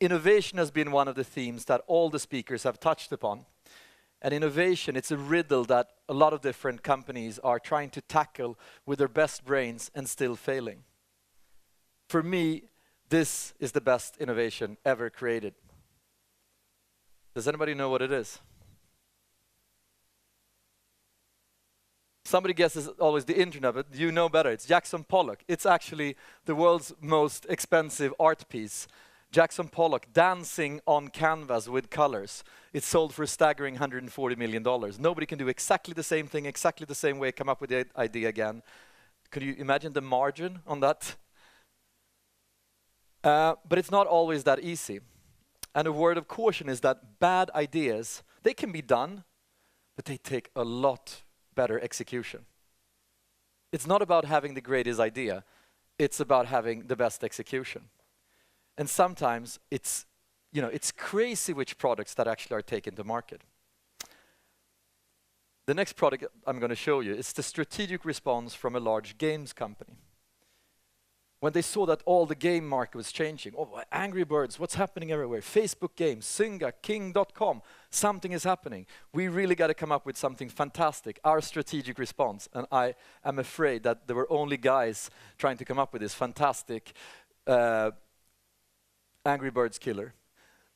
Innovation has been one of the themes that all the speakers have touched upon. And innovation, it's a riddle that a lot of different companies are trying to tackle with their best brains and still failing. For me, this is the best innovation ever created. Does anybody know what it is? Somebody guesses always the internet, but you know better. It's Jackson Pollock. It's actually the world's most expensive art piece. Jackson Pollock dancing on canvas with colors. It's sold for a staggering $140 million. Nobody can do exactly the same thing, exactly the same way, come up with the idea again. Could you imagine the margin on that? But it's not always that easy. And a word of caution is that bad ideas, they can be done, but they take a lot better execution. It's not about having the greatest idea, it's about having the best execution. And sometimes it's crazy which products that actually are taken to market. The next product I'm going to show you is the strategic response from a large games company. When they saw that all the game market was changing, oh, Angry Birds, what's happening everywhere? Facebook games, Zynga, King.com, something is happening. We really got to come up with something fantastic, our strategic response. And I am afraid that there were only guys trying to come up with this fantastic Angry Birds killer.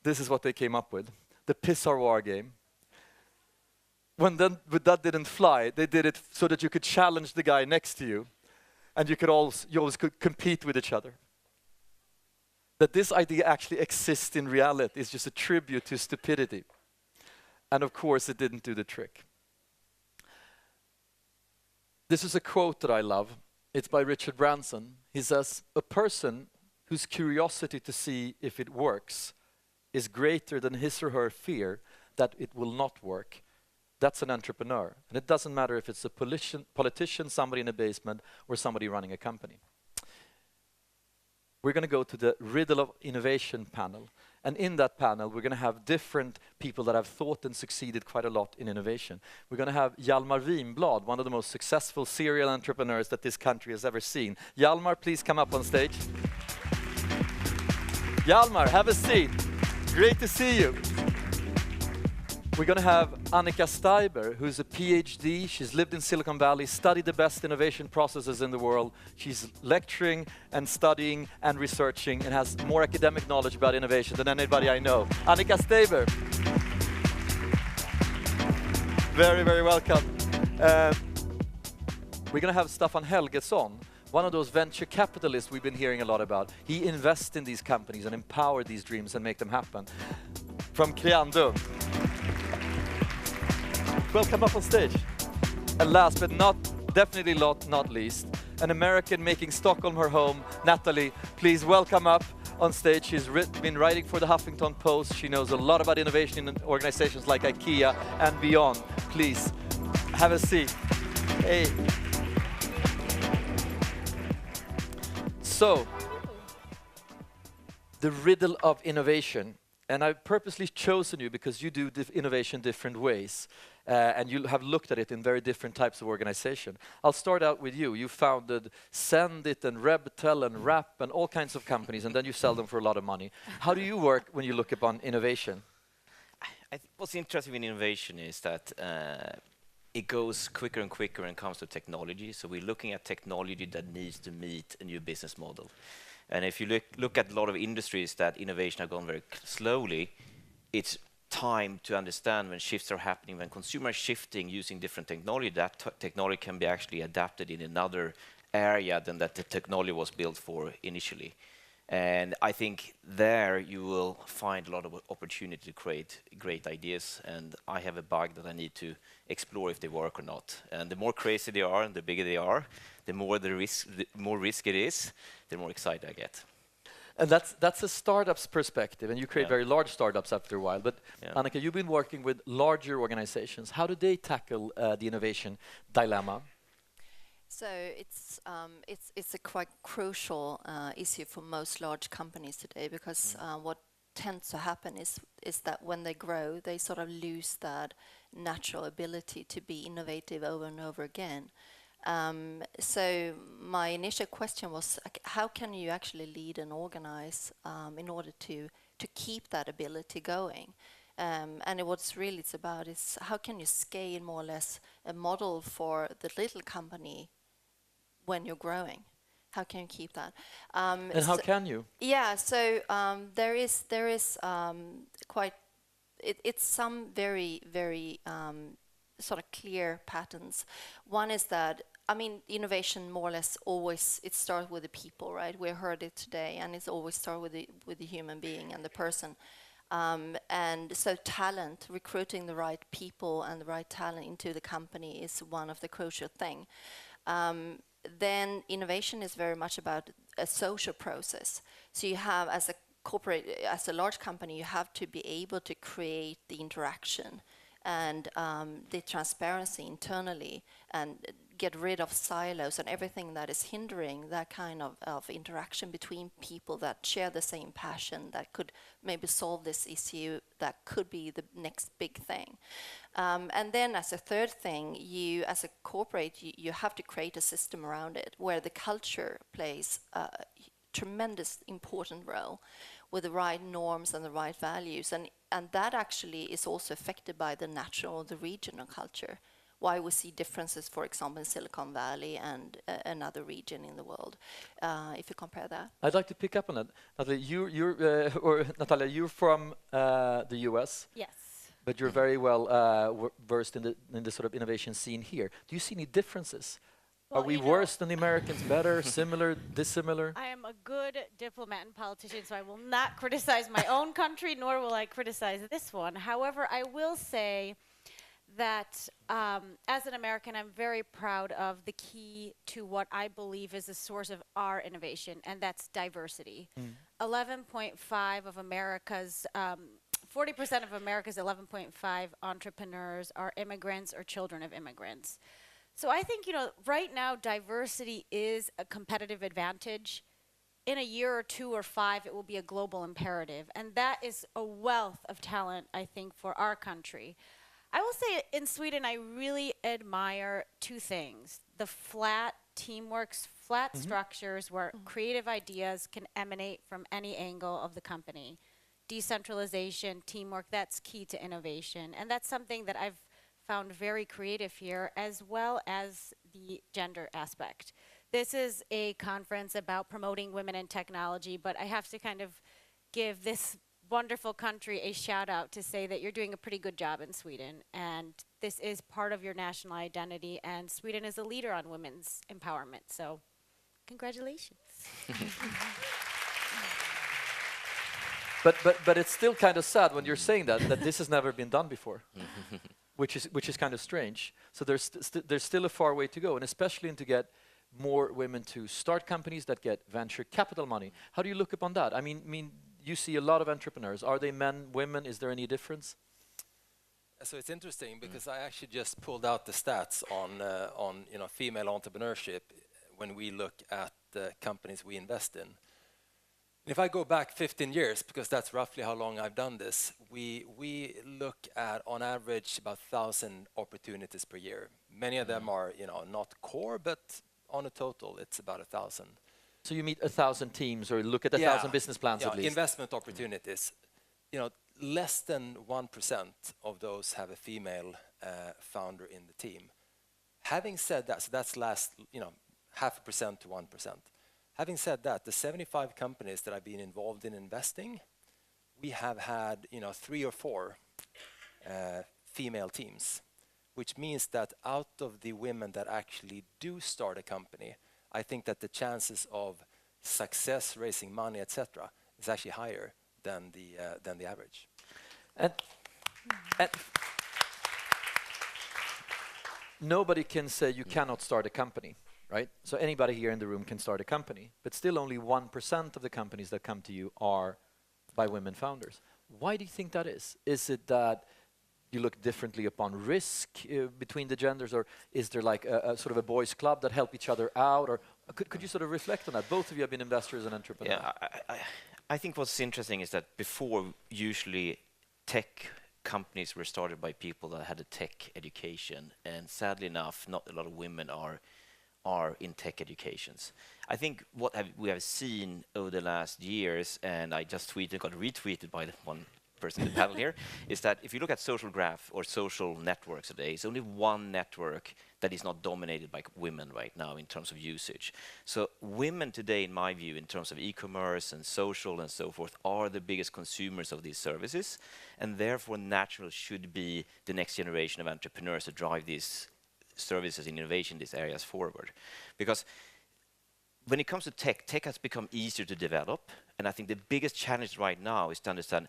This is what they came up with, the Pissar War game. When that didn't fly, they did it so that you could challenge the guy next to you. And you always could compete with each other. That this idea actually exists in reality is just a tribute to stupidity. And of course, it didn't do the trick. This is a quote that I love. It's by Richard Branson. He says, "A person whose curiosity to see if it works is greater than his or her fear that it will not work. That's an entrepreneur." And it doesn't matter if it's a politician, somebody in a basement, or somebody running a company. We're going to go to the riddle of innovation panel. And in that panel, we're going to have different people that have thought and succeeded quite a lot in innovation. We're going to have Hjalmar Winbladh, one of the most successful serial entrepreneurs that this country has ever seen. Hjalmar, please come up on stage. Hjalmar, have a seat. Great to see you. We're going to have Annika Steiber, who's a PhD. She's lived in Silicon Valley, studied the best innovation processes in the world. She's lecturing and studying and researching and has more academic knowledge about innovation than anybody I know. Annika Steiber. Very, very welcome. We're going to have Staffan Helgesson, one of those venture capitalists we've been hearing a lot about. He invests in these companies and empower these dreams and make them happen. From Creandum. Welcome up on stage. And last but definitely not least, an American making Stockholm her home, Natalia. Please welcome up on stage. She's been writing for the Huffington Post. She knows a lot about innovation in organizations like IKEA and beyond. Please, have a seat. Hey. So, the riddle of innovation. And I've purposely chosen you because you do innovation different ways. And you have looked at it in very different types of organization. I'll start out with you. You founded Sendit and Rebtel and Wrapp and all kinds of companies, and then you sell them for a lot of money. How do you work when you look upon innovation? What's interesting in innovation is that it goes quicker and quicker when it comes to technology. So we're looking at technology that needs to meet a new business model. And if you look at a lot of industries that innovation have gone very slowly, it's time to understand when shifts are happening, when consumers are shifting using different technology, that technology can be actually adapted in another area than that the technology was built for initially. And I think there you will find a lot of opportunity to create great ideas. And I have a bug that I need to explore if they work or not. And the more crazy they are and the bigger they are, the more risk it is, the more excited I get. And that's a startup's perspective, and you create very large startups after a while. But Annika, you've been working with larger organizations. How do they tackle the innovation dilemma? So it's a quite crucial issue for most large companies today, because what tends to happen is that when they grow, they sort of lose that natural ability to be innovative over and over again. So my initial question was, how can you actually lead and organize in order to keep that ability going? And what's really it's about is how can you scale more or less a model for the little company when you're growing? How can you keep that? And how can you? Yeah, so there is quite it's some very sort of clear patterns. One is that I mean innovation more or less always it starts with the people, right? We heard it today, and it's always start with the human being and the person. And so talent, recruiting the right people and the right talent into the company is one of the crucial thing. Then innovation is very much about a social process. So you have, as a corporate, as a large company, you have to be able to create the interaction and the transparency internally and get rid of silos and everything that is hindering that kind of interaction between people that share the same passion, that could maybe solve this issue, that could be the next big thing. And then as a third thing, you as a corporate, you have to create a system around it where the culture plays a tremendous important role with the right norms and the right values. And that actually is also affected by the national or the regional culture. Why we see differences, for example, in Silicon Valley and another region in the world, if you compare that. I'd like to pick up on that. Natalia, you're from the US. Yes. But you're very well versed in the sort of innovation scene here. Do you see any differences? Well, are we worse than the Americans, better, similar, dissimilar? I am a good diplomat and politician, so I will not criticize my own country, nor will I criticize this one. However, I will say that as an American, I'm very proud of the key to what I believe is the source of our innovation, and that's diversity. 11.5 of America's 40% of America's 11.5 entrepreneurs are immigrants or children of immigrants. So I think, right now, diversity is a competitive advantage. In a year or 2 or 5, it will be a global imperative. And that is a wealth of talent, I think, for our country. I will say in Sweden, I really admire 2 things. The flat teamwork, flat structures where creative ideas can emanate from any angle of the company. Decentralization, teamwork, that's key to innovation. And that's something that I've found very creative here, as well as the gender aspect. This is a conference about promoting women in technology, but I have to kind of give this wonderful country a shout out to say that you're doing a pretty good job in Sweden, and this is part of your national identity, and Sweden is a leader on women's empowerment, so congratulations. But it's still kind of sad when you're saying that this has never been done before, which is kind of strange. So there's still a far way to go, and especially to get more women to start companies that get venture capital money. How do you look upon that? I mean, you see a lot of entrepreneurs. Are they men, women? Is there any difference? So it's interesting because I actually just pulled out the stats on female entrepreneurship when we look at the companies we invest in. If I go back 15 years, because that's roughly how long I've done this, we look at, on average, about 1,000 opportunities per year. Many of them are, not core, but on a total, it's about 1,000. So you meet 1,000 teams, or look at 1,000 business plans at least. Investment opportunities. Less than 1% of those have a female founder in the team. Having said that, so that's last, 0.5% to 1%. Having said that, the 75 companies that I've been involved in investing, we have had 3 or 4 female teams, which means that out of the women that actually do start a company, I think that the chances of success, raising money, etc., is actually higher than the average. And nobody can say you cannot start a company, right? So anybody here in the room can start a company, but still only 1% of the companies that come to you are by women founders. Why do you think that is? Is it that you look differently upon risk between the genders, or is there like a sort of a boys' club that help each other out? Or could you sort of reflect on that? Both of you have been investors and entrepreneurs. Yeah, I think what's interesting is that before, usually tech companies were started by people that had a tech education, and sadly enough, not a lot of women are are in tech educations. I think what we have seen over the last years, and I just got retweeted by the one person in the panel here, is that if you look at social graph or social networks today, it's only one network that is not dominated by women right now in terms of usage. So women today, in my view, in terms of e-commerce and social and so forth, are the biggest consumers of these services, and therefore natural should be the next generation of entrepreneurs to drive these services and innovation in these areas forward. Because when it comes to tech has become easier to develop, and I think the biggest challenge right now is to understand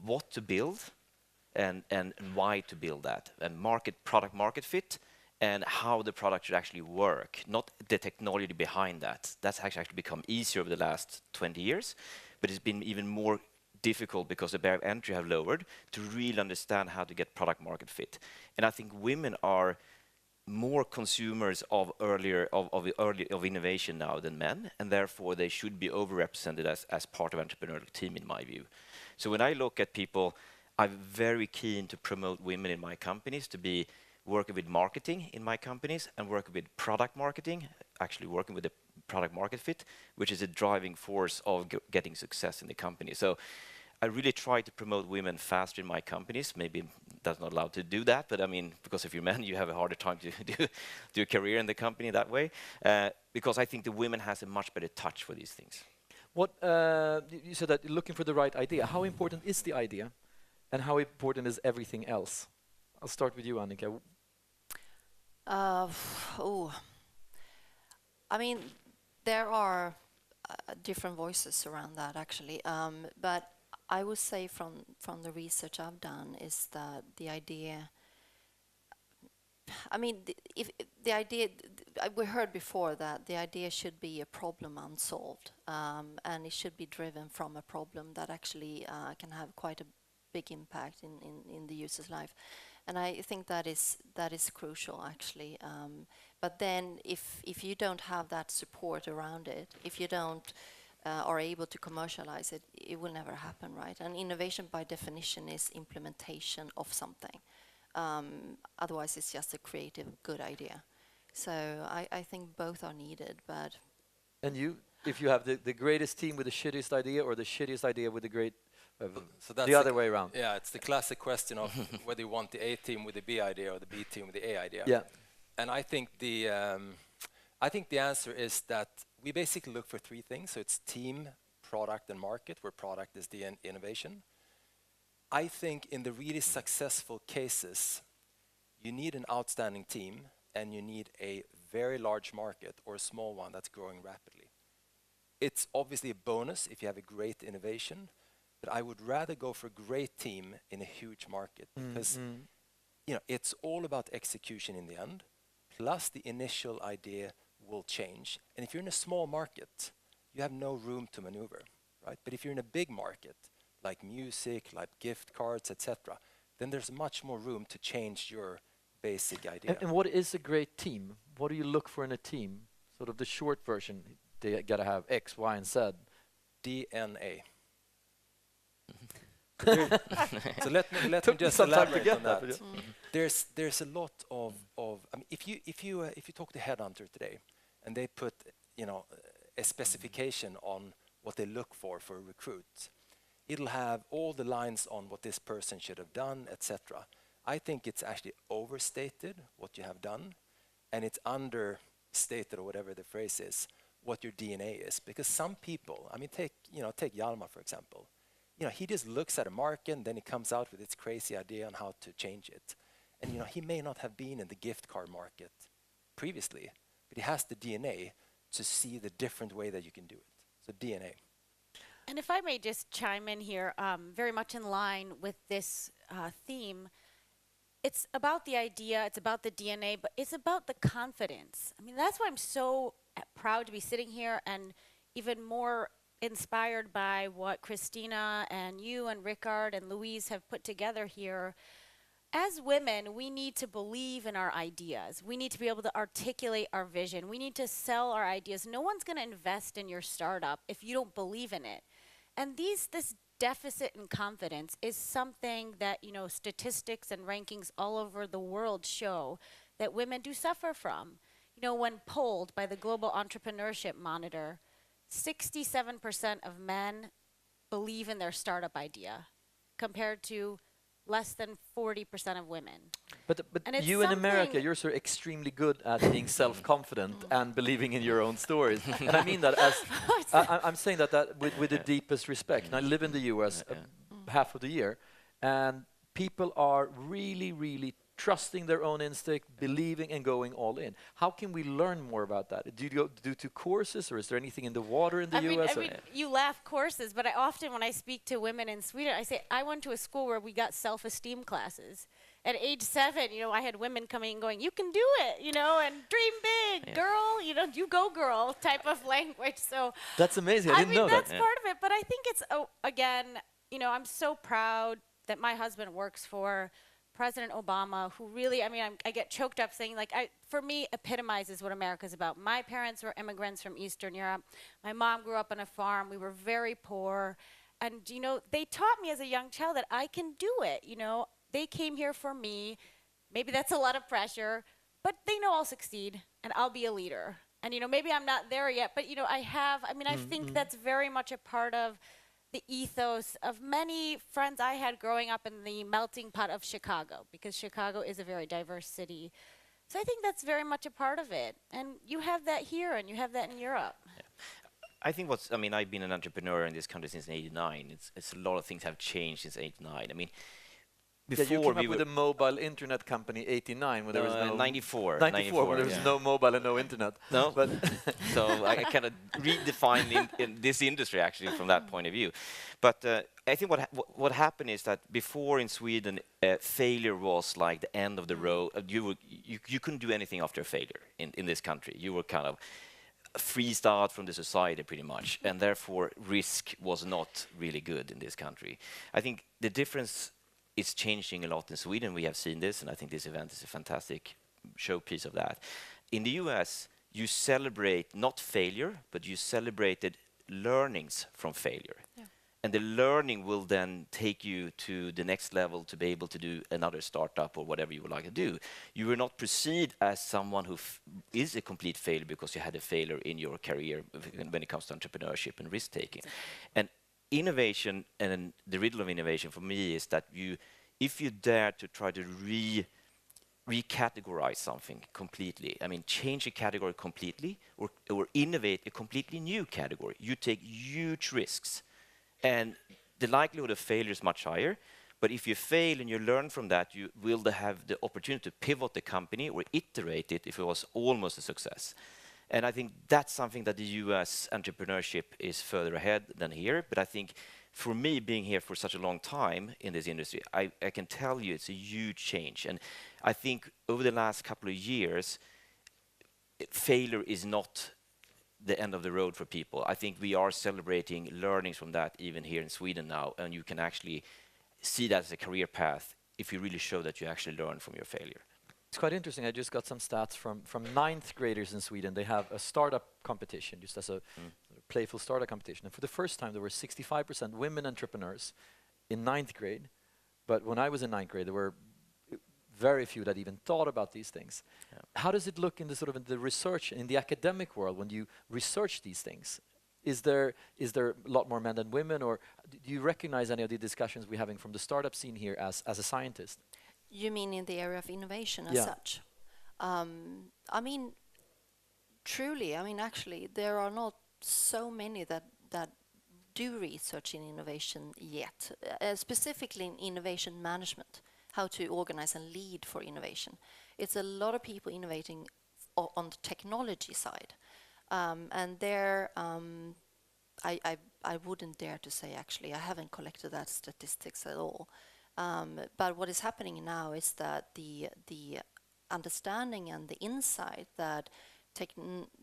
what to build and why to build that, and product market fit, and how the product should actually work, not the technology behind that. That's actually become easier over the last 20 years, but it's been even more difficult because the barrier of entry have lowered to really understand how to get product market fit. And I think women are more consumers of innovation now than men, and therefore they should be overrepresented as part of entrepreneurial team, in my view. So when I look at people, I'm very keen to promote women in my companies, to be working with marketing in my companies and working with product marketing, actually working with the product market fit, which is a driving force of getting success in the company. So I really try to promote women faster in my companies. Maybe that's not allowed to do that, but I mean, because if you're men, you have a harder time to do a career in the company that way. Because I think the women has a much better touch for these things. What you said that you're looking for the right idea. How important is the idea, and how important is everything else? I'll start with you, Annika. I mean, there are different voices around that, actually. But I would say from the research I've done is that the idea, I mean, we heard before that the idea should be a problem unsolved, and it should be driven from a problem that actually can have quite a big impact in the user's life. And I think that is crucial, actually. But then if you don't have that support around it, if you don't are able to commercialize it, it will never happen, right? And innovation by definition is implementation of something. Otherwise, it's just a creative, good idea. So I think both are needed, but... And you, if you have the greatest team with the shittiest idea, or the shittiest idea with the great... so that's the other way around. Yeah, it's the classic question of whether you want the A team with the B idea or the B team with the A idea. Yeah. And I think the answer is that we basically look for three things. So it's team, product, and market, where product is the innovation. I think in the really successful cases, you need an outstanding team, and you need a very large market or a small one that's growing rapidly. It's obviously a bonus if you have a great innovation, but I would rather go for a great team in a huge market, because you know, it's all about execution in the end, plus the initial idea will change. And if you're in a small market, you have no room to maneuver, right? But if you're in a big market, like music, like gift cards, etc., then there's much more room to change your basic idea. And what is a great team? What do you look for in a team? Sort of the short version. They gotta have X, Y, and Z. DNA. So let me just elaborate on that. There's a lot of I mean, if you talk to headhunter today, and they put, you know, a specification on what they look for a recruit, it'll have all the lines on what this person should have done, etc. I think it's actually overstated what you have done, and it's understated, or whatever the phrase is, what your DNA is. Because some people, I mean, take Hjalmar, for example. You know, he just looks at a market, and then he comes out with this crazy idea on how to change it. And you know, he may not have been in the gift card market previously, but he has the DNA to see the different way that you can do it. So DNA. And if I may just chime in here, very much in line with this theme, it's about the idea, it's about the DNA, but it's about the confidence. I mean, that's why I'm so proud to be sitting here, and even more inspired by what Christina and you and Rickard and Louise have put together here. As women, we need to believe in our ideas. We need to be able to articulate our vision. We need to sell our ideas. No one's going to invest in your startup if you don't believe in it. And this deficit in confidence is something that, you know, statistics and rankings all over the world show that women do suffer from. you know, when polled by the Global Entrepreneurship Monitor, 67% of men believe in their startup idea, compared to less than 40% of women. But And it's you in America, something- you're sort of extremely good at being self-confident and believing in your own stories. And I mean that as I'm saying that with the deepest respect. And I live in the US half of the year, and people are really, really trusting their own instinct, believing and going all in. How can we learn more about that? Do you go to courses, or is there anything in the water in the US? I mean, you laugh courses, but I often, when I speak to women in Sweden, I say, I went to a school where we got self-esteem classes. At age 7, you know, I had women coming and going, you can do it, you know, and dream big, girl, you know, you go girl type of language. So that's amazing. I didn't know that's that. part of it, but I think it's, again, you know, I'm so proud that my husband works for President Obama, who really, I mean, I get choked up saying, like, for me, epitomizes what America's about. My parents were immigrants from Eastern Europe. My mom grew up on a farm. We were very poor. And, you know, they taught me as a young child that I can do it, you know. They came here for me. Maybe that's a lot of pressure, but they know I'll succeed and I'll be a leader. And, you know, maybe I'm not there yet, but, you know, I think that's very much a part of the ethos of many friends I had growing up in the melting pot of Chicago, because Chicago is a very diverse city. So I think that's very much a part of it. And you have that here and you have that in Europe. Yeah. I think I've been an entrepreneur in this country since '89. It's a lot of things have changed since '89. I mean, before you came we up with a mobile internet company '89 when there was no 94 when there was no mobile and no internet. No, but so I kind of redefined in this industry actually from that point of view. But I think what happened is that before in Sweden, failure was like the end of the road. You couldn't do anything after a failure in this country. You were kind of freezed out from the society pretty much, and therefore risk was not really good in this country. I think the difference is changing a lot in Sweden. We have seen this, and I think this event is a fantastic showpiece of that. In the US, you celebrate not failure, but you celebrated learnings from failure. Yeah. And the learning will then take you to the next level to be able to do another startup or whatever you would like to do. You will not proceed as someone who is a complete failure because you had a failure in your career when it comes to entrepreneurship and risk-taking. And innovation, and the riddle of innovation for me is that if you dare to try to recategorize something completely, I mean, change a category completely or innovate a completely new category, you take huge risks. And the likelihood of failure is much higher. But if you fail and you learn from that, you will have the opportunity to pivot the company or iterate it if it was almost a success. And I think that's something that the US entrepreneurship is further ahead than here. But I think for me, being here for such a long time in this industry, I can tell you it's a huge change. And I think over the last couple of years, failure is not the end of the road for people. I think we are celebrating learnings from that even here in Sweden now. And you can actually see that as a career path if you really show that you actually learn from your failure. It's quite interesting. I just got some stats from 9th graders in Sweden. They have a startup competition, just as a playful startup competition. And for the first time, there were 65% women entrepreneurs in 9th grade. But when I was in 9th grade, there were very few that even thought about these things. Yeah. How does it look in the sort of the research, in the academic world, when you research these things? Is there a lot more men than women, or do you recognize any of the discussions we're having from the startup scene here as a scientist? You mean in the area of innovation as such? I mean, truly, I mean, actually, there are not so many that do research in innovation yet, specifically in innovation management, how to organize and lead for innovation. It's a lot of people innovating on the technology side. And there, I wouldn't dare to say, actually, I haven't collected that statistics at all. But what is happening now is that the understanding and the insight that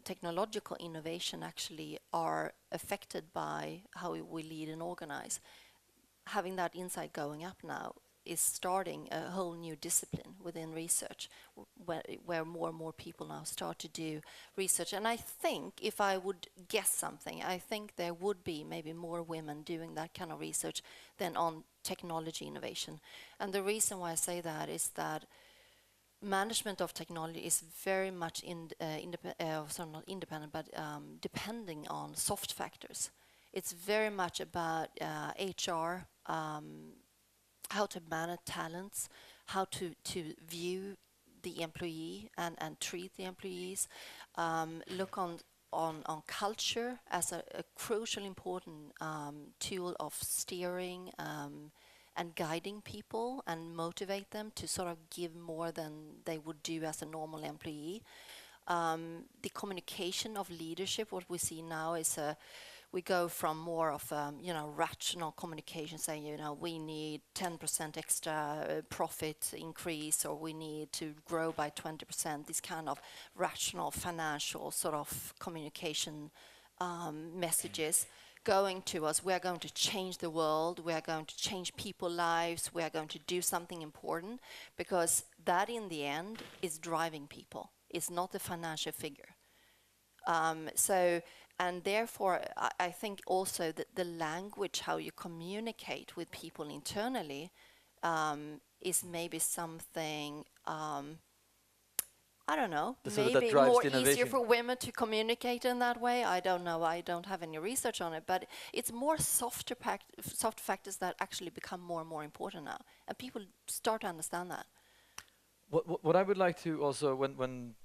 technological innovation actually are affected by how we lead and organize, having that insight going up now is starting a whole new discipline within research, where more and more people now start to do research. And I think, if I would guess something, I think there would be maybe more women doing that kind of research than on technology innovation. And the reason why I say that is that management of technology is very much not independent, but depending on soft factors. It's very much about HR, how to manage talents, how to view the employee and treat the employees, look on culture as a crucial important tool of steering and guiding people and motivate them to sort of give more than they would do as a normal employee. The communication of leadership, what we see now is we go from more of rational communication, saying we need 10% extra profit increase, or we need to grow by 20%. This kind of rational financial sort of communication messages going to us. We are going to change the world. We are going to change people's lives. We are going to do something important, because that in the end is driving people. It's not the financial figure. And therefore, I think also that the language, how you communicate with people internally, is maybe something, I don't know, maybe more easier for women to communicate in that way. I don't know. I don't have any research on it, but it's more soft factors that actually become more and more important now, and people start to understand that. What I would like to also, when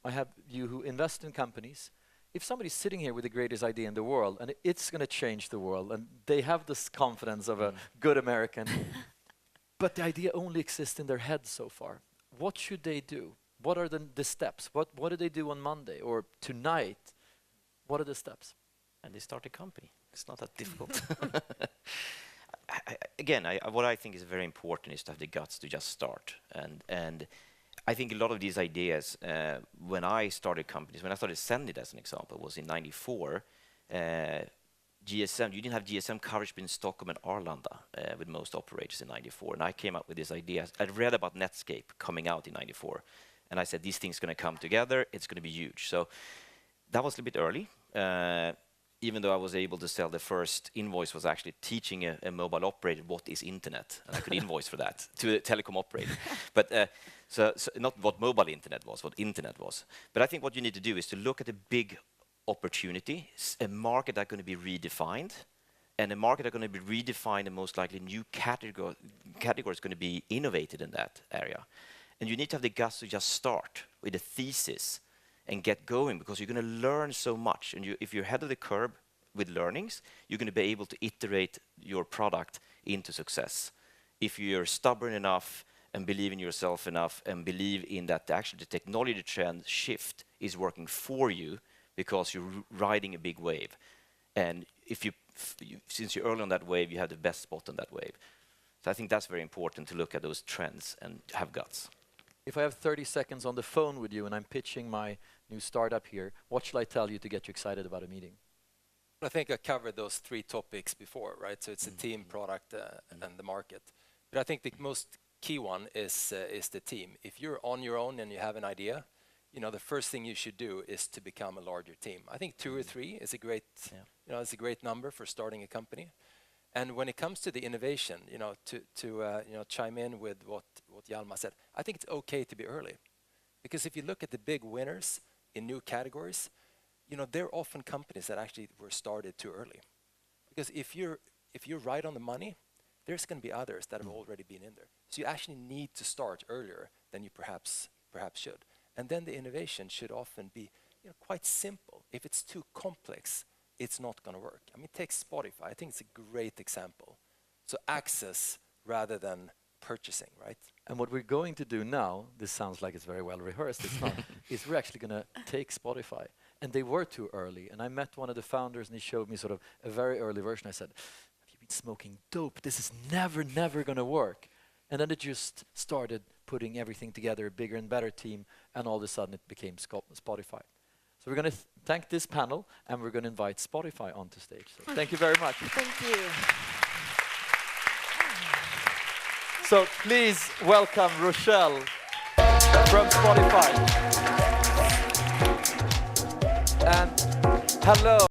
I have you who invest in companies, if somebody's sitting here with the greatest idea in the world and it's going to change the world, and they have this confidence of a good American, but the idea only exists in their head so far, what should they do? What are the steps? What do they do on Monday or tonight? What are the steps? And they start a company. It's not that difficult. What I think is very important is to have the guts to just start. And I think a lot of these ideas, when I started companies, when I started Sendit as an example, was in '94. GSM, you didn't have GSM coverage in Stockholm and Arlanda with most operators in '94. And I came up with this idea. I read about Netscape coming out in '94. And I said, these things are going to come together. It's going to be huge. So that was a bit early. Even though I was able to sell, the first invoice was actually teaching a mobile operator what is internet, and I could invoice for that to a telecom operator. But so not what mobile internet was, what internet was. But I think what you need to do is to look at a big opportunity, a market that's going to be redefined, and a market that's going to be redefined, and most likely new category is going to be innovated in that area. And you need to have the guts to just start with a thesis and get going, because you're going to learn so much. And if you're ahead of the curve with learnings, you're going to be able to iterate your product into success. If you're stubborn enough and believe in yourself enough and believe in that actually the technology trend shift is working for you because you're riding a big wave. And since you're early on that wave, you have the best spot on that wave. So I think that's very important, to look at those trends and have guts. If I have 30 seconds on the phone with you and I'm pitching my new startup here, what shall I tell you to get you excited about a meeting? I think I covered those three topics before, right? So it's a team, product, and the market. But I think the most key one is the team. If you're on your own and you have an idea, the first thing you should do is to become a larger team. I think 2 or 3 is a great, is a great number for starting a company. And when it comes to the innovation, to chime in with what Hjalmar said, I think it's okay to be early, because if you look at the big winners in new categories, they're often companies that actually were started too early. Because if you're right on the money, there's going to be others that have already been in there. So you actually need to start earlier than you perhaps should. And then the innovation should often be quite simple. If it's too complex, it's not going to work. I mean, take Spotify. I think it's a great example. So access rather than purchasing, right? And what we're going to do now, this sounds like it's very well rehearsed, it's not, is we're actually going to take Spotify. And they were too early. And I met one of the founders and he showed me sort of a very early version. I said, have you been smoking dope? This is never going to work. And then it just started putting everything together, a bigger and better team, and all of a sudden it became Spotify. So we're going to thank this panel, and we're going to invite Spotify onto stage. So thank you very much. Thank you. So please welcome Rochelle from Spotify. And hello.